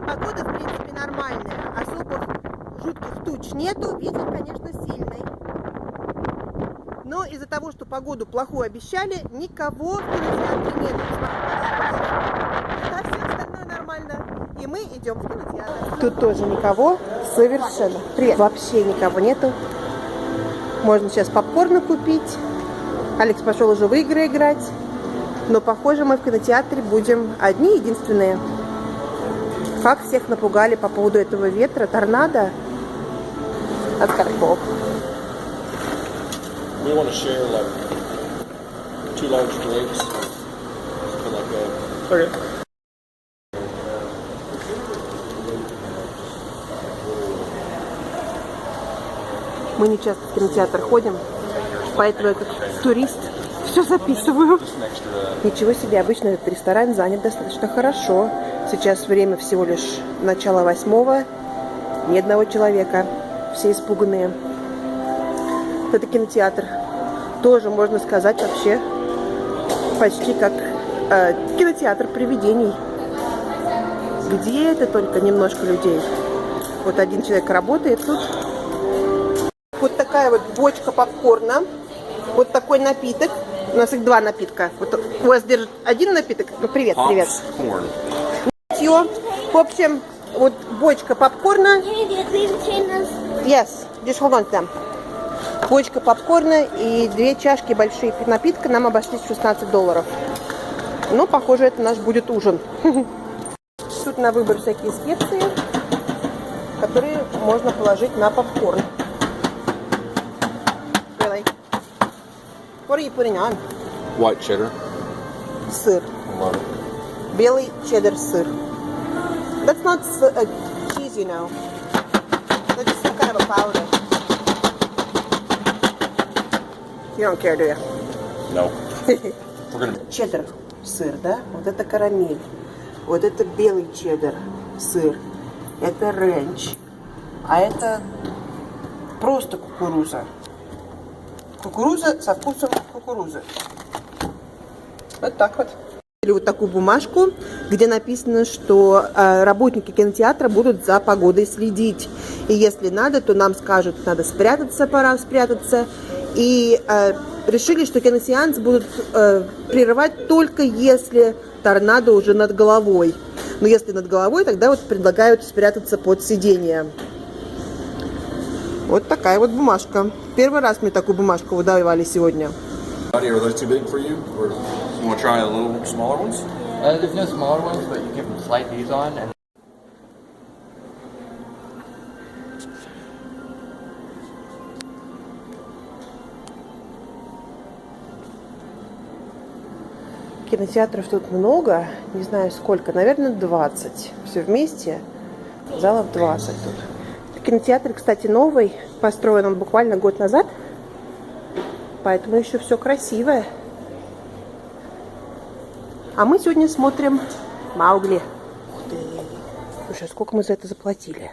Погода, в принципе, нормальная. Особых жутких туч нету. Ветер, конечно, сильный. Но из-за того, что погоду плохую обещали, никого в кинотеатре нет. А все остальное нормально. И мы идем в кинотеатр. Тут тоже никого совершенно. Привет. Вообще никого нету. Можно сейчас попкорна купить. Алекс пошел уже в игры играть. Но, похоже, мы в кинотеатре будем одни, единственные. Как всех напугали по поводу этого ветра, торнадо. That's kind of cool. We want to share like 2 large grapes. Something like that. Okay. Мы не часто в кинотеатр ходим, поэтому я как турист все записываю. Ничего себе, обычно этот ресторан занят достаточно хорошо. Сейчас время всего лишь начало 8-го. Ни одного человека. Все испуганные. Это кинотеатр. Тоже, можно сказать, вообще почти как кинотеатр привидений. Где это только немножко людей. Вот один человек работает тут. Вот такая вот бочка попкорна. Вот такой напиток. У нас их 2 напитка. Вот у вас держит один напиток. Ну, привет, привет. В общем, вот бочка попкорна. Yes, just hold on to them. Бочка попкорна и 2 чашки большие напитка нам обошлись $16. Ну, похоже, это наш будет ужин. Тут на выбор всякие специи, которые можно положить на попкорн. Really? What are you putting on? White cheddar. Сыр. Белый чеддер сыр. That's not cheese, you know. That's just some kind of a powder. You don't care, do you? No. We're gonna. Чеддер сыр, да? Вот это карамель. Вот это белый чеддер сыр. Это ренч. А это просто кукуруза. Кукуруза со вкусом кукурузы. Вот так вот. Или вот такую бумажку, где написано, что работники кинотеатра будут за погодой следить. И если надо, то нам скажут, надо спрятаться, пора спрятаться. И решили, что киносеанс будут прерывать только если торнадо уже над головой. Но если над головой, тогда вот предлагают спрятаться под сиденье. Вот такая вот бумажка. Первый раз мне такую бумажку выдавали сегодня. Are those too big for you? Or you want to try a little smaller ones? There's no smaller ones, but you can slide these on and Кинотеатров тут много, не знаю сколько, наверное 20. Все вместе, залов 20 тут. Кинотеатр, кстати, новый, построен он буквально год назад, поэтому еще все красивое. А мы сегодня смотрим Маугли. Ух ты. Слушай, а сколько мы за это заплатили?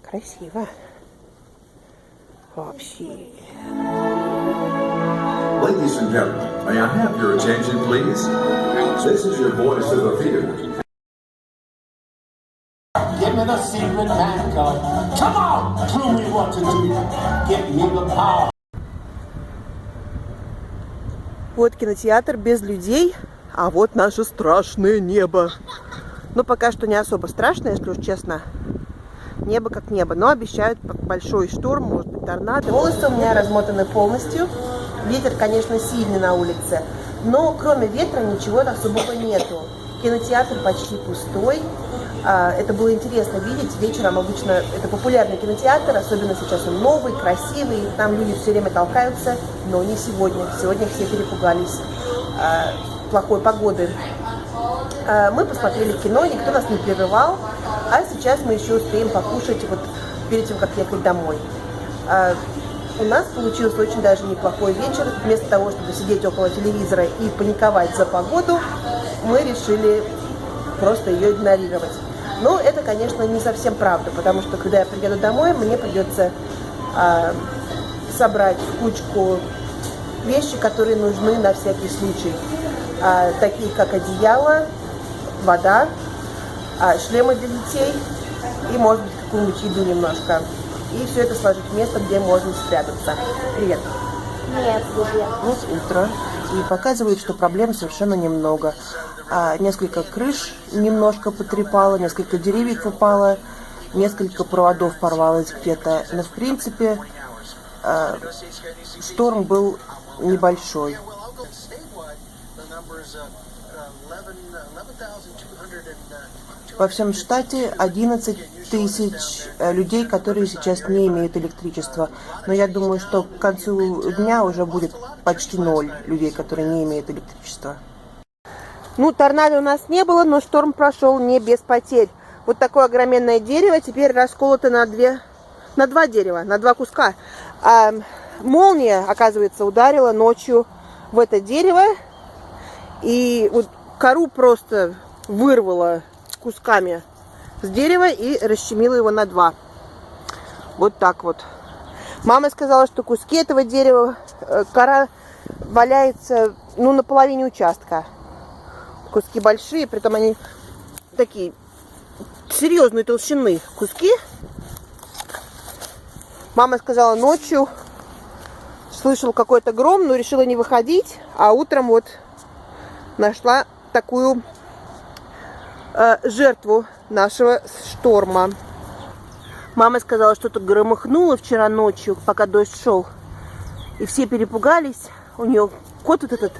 Красиво. Вообще. Ladies and gentlemen, may I have your attention, please? This is your voice of the theater. Give me the secret man code. Come on, tell me what to do. Give me the power. Вот кинотеатр без людей, а вот наше страшное небо. Но пока что не особо страшно, если уж честно. Небо как небо, но обещают большой шторм, может быть торнадо. Волосы у меня размотаны полностью. Ветер, конечно, сильный на улице, но кроме ветра ничего особого нету. Кинотеатр почти пустой. Это было интересно видеть. Вечером обычно это популярный кинотеатр, особенно сейчас он новый, красивый. Там люди все время толкаются, но не сегодня. Сегодня все перепугались плохой погоды. Мы посмотрели кино, никто нас не прерывал, а сейчас мы еще успеем покушать вот перед тем, как ехать домой. У нас получился очень даже неплохой вечер. Вместо того, чтобы сидеть около телевизора и паниковать за погоду, мы решили просто ее игнорировать. Но это, конечно, не совсем правда, потому что, когда я приеду домой, мне придется собрать в кучку вещи, которые нужны на всякий случай. Такие как одеяло, вода, шлемы для детей и, может быть, какую-нибудь еду немножко. И все это сложить в место, где можно спрятаться. Привет. Нет, привет. Вот утро. И показывает, что проблем совершенно немного. Несколько крыш немножко потрепало, несколько деревьев упало, несколько проводов порвалось где-то. Но, в принципе, шторм был небольшой. Во всем штате 11 тысяч людей, которые сейчас не имеют электричества. Но я думаю, что к концу дня уже будет почти 0 людей, которые не имеют электричества. Ну, торнадо у нас не было, но шторм прошел не без потерь. Вот такое огроменное дерево теперь расколото на два дерева, на 2 куска. Молния, оказывается, ударила ночью в это дерево. И вот кору просто вырвала кусками с дерева и расщемила его на 2. Вот так вот. Мама сказала, что куски этого дерева, кора валяется, ну, на половине участка. Куски большие, притом они такие серьезной толщины куски. Мама сказала, ночью слышал какой-то гром, но решила не выходить, а утром вот нашла такую жертву нашего шторма. Мама сказала, что тут громыхнуло вчера ночью, пока дождь шел. И все перепугались. У нее кот вот этот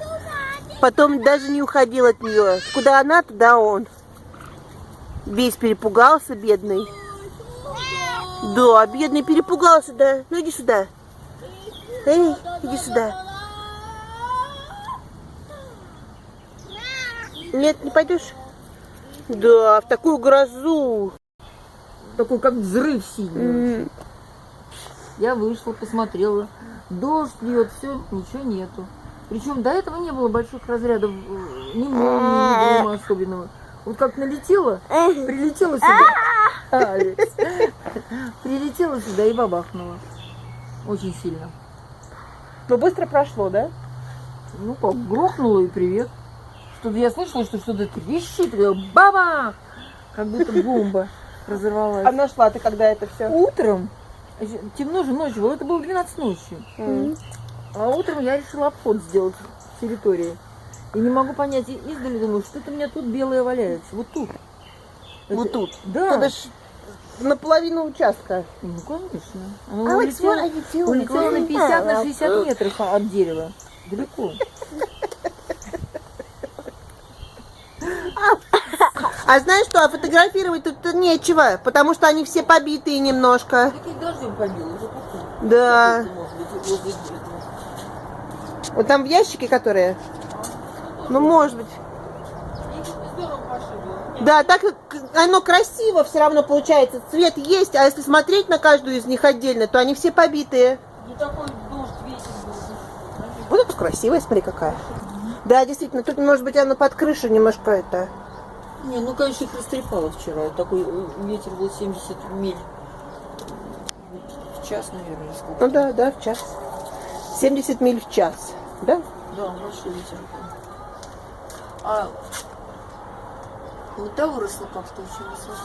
потом даже не уходил от нее. Куда она, туда он. Весь перепугался, бедный. Да, бедный перепугался, да. Ну иди сюда. Эй, иди сюда. Нет, не пойдешь? Да, в такую грозу. Такой, как взрыв сильный. Я вышла, посмотрела. Дождь льет, все, ничего нету. Причем до этого не было больших разрядов, ни молнии, ни грома особенного. Вот как налетела, прилетела сюда. Алекс. Прилетела сюда и бабахнула. Очень сильно. Но быстро прошло, да? Ну как, грохнула и привет. Что-то я слышала, что что-то трещит, бабах! Как будто бомба разорвалась. А нашла ты когда это все? Утром, темно же ночью было, это было 12 ночи. А утром я решила обход сделать территории. И не могу понять, издали думаю, что-то у меня тут белое валяется. Вот тут. Вот тут? Да. Это ж наполовину участка. Ну, конечно. Она улетела на 50 на 60 метров от дерева. Далеко. А знаешь что, а фотографировать тут нечего, потому что они все побитые немножко. Таких дождем побило уже потом. Да. Может быть, Вот там в ящике, которые? Ну, может быть. Да, так оно красиво все равно получается. Цвет есть, а если смотреть на каждую из них отдельно, то они все побитые. не такой дождь ветер был. Вот это красивая, смотри, какая. Да, действительно, тут, может быть, оно под крышей немножко это. Не, ну, конечно, их растрепало вчера. Такой ветер был 70 миль в час, наверное, или сколько. Ну да, да, в час. 70 миль в час, да? Да, большой ветер. А вот та выросла как-то очень высоко.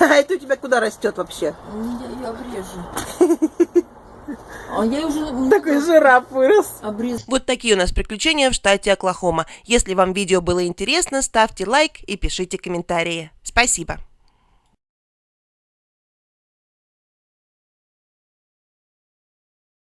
А это у тебя куда растет вообще? Я обрежу. А я уже Такой жираф вырос. обрез. Вот такие у нас приключения в штате Оклахома. Если вам видео было интересно, ставьте лайк и пишите комментарии. Спасибо.